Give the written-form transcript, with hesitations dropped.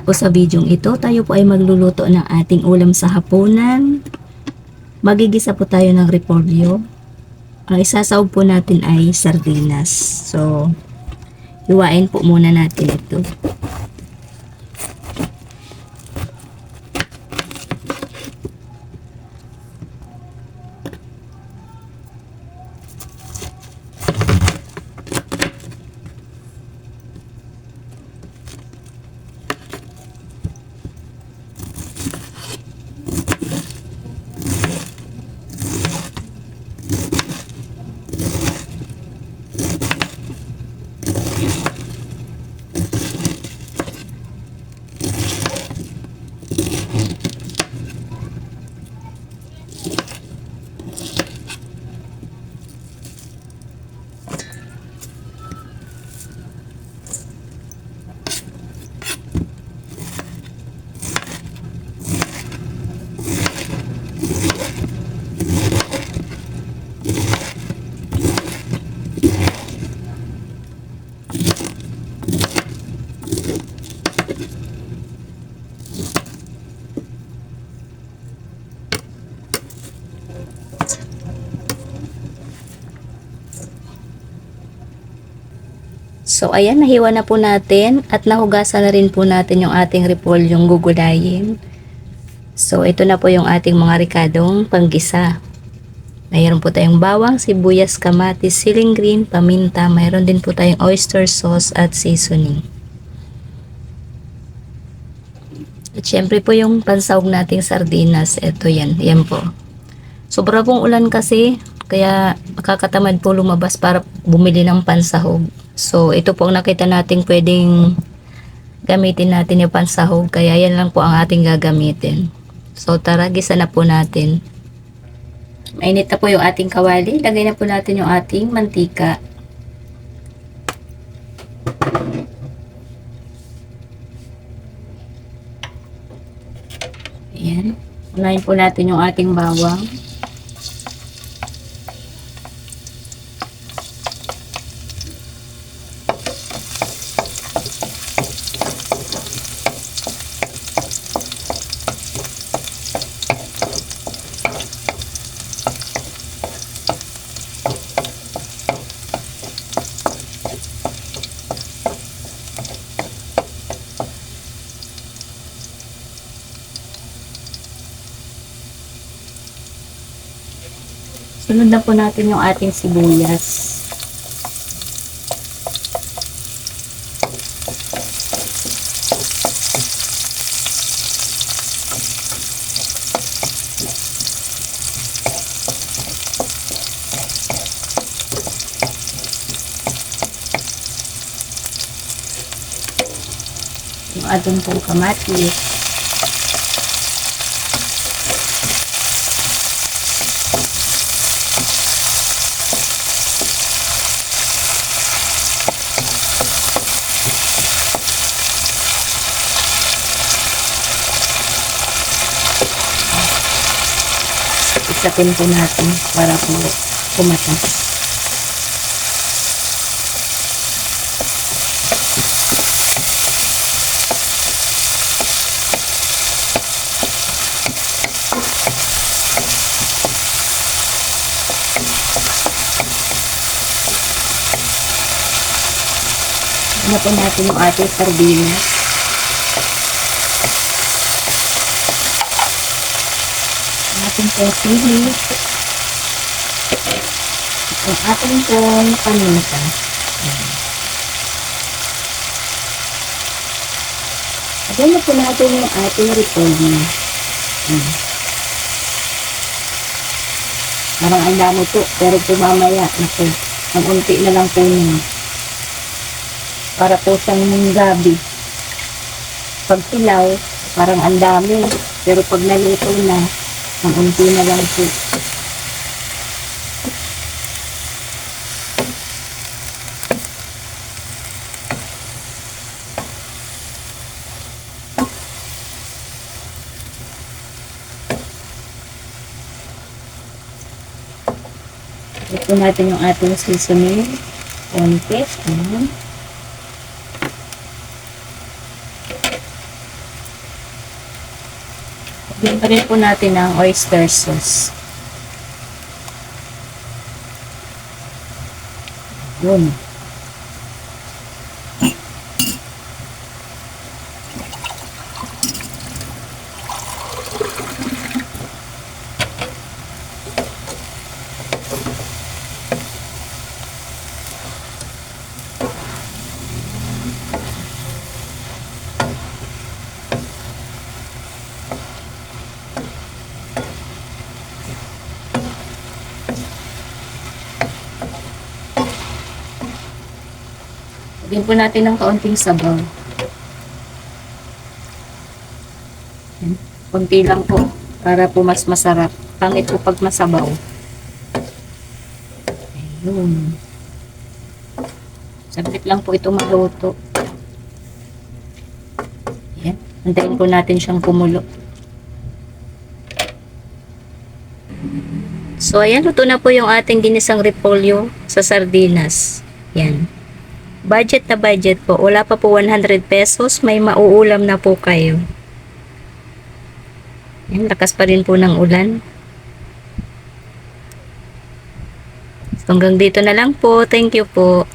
po sa videong ito, tayo po ay magluluto ng ating ulam sa hapunan. Magigisa po tayo ng repolyo. Ang isasawag po natin ay sardinas. So, hiwain po muna natin ito. So, ayan, nahiwa na po natin at nahugasan na rin po natin yung ating repolyong gugulayin. So, ito na po yung ating mga rikadong panggisa. Mayroon po tayong bawang, sibuyas, kamatis, siling green, paminta. Mayroon din po tayong oyster sauce at seasoning. At syempre po yung pansahog nating sardinas. Ito yan, yan po. Sobra pong ulan kasi, kaya makakatamad po lumabas para bumili ng pansahog. So, ito po ang nakita natin pwedeng gamitin natin yung pansahog. Kaya yan lang po ang ating gagamitin. So, tara, gisa na po natin. Mainit na po yung ating kawali. Lagay na po natin yung ating mantika. Ayan. Unahin po natin yung ating bawang. Sunod na po natin yung ating sibuyas. Yung ating pong kamatis. Isapin po natin para po kumatas. Ano po natin yung ating sardinas. Ating pong sili, ang ating pong paminta. Again na po natin yung ating repolyo. Parang ang dami po, pero po mamaya, naku, ang unti na lang po nyo. Para po siyang gabi. Pag silaw, parang ang dami, pero pag naluto na, ang unti na lang po. Ito natin yung ating seasoning. Konti. Lagyan pa rin po natin ng oyster sauce. Yun. Lagyan po natin ng kaunting sabaw. Yan. Kunti lang po para po mas masarap. Pangit po pag masabaw. Ayun. Saglit lang po ito maluto. Yan. Antayin po natin siyang kumulo. So, ayan. Luto na po yung ating ginisang repolyo sa sardinas. Yan. Budget na budget po. Wala pa po 100 pesos. May mauulam na po kayo. Yan, lakas pa rin po ng ulan. So, hanggang dito na lang po. Thank you po.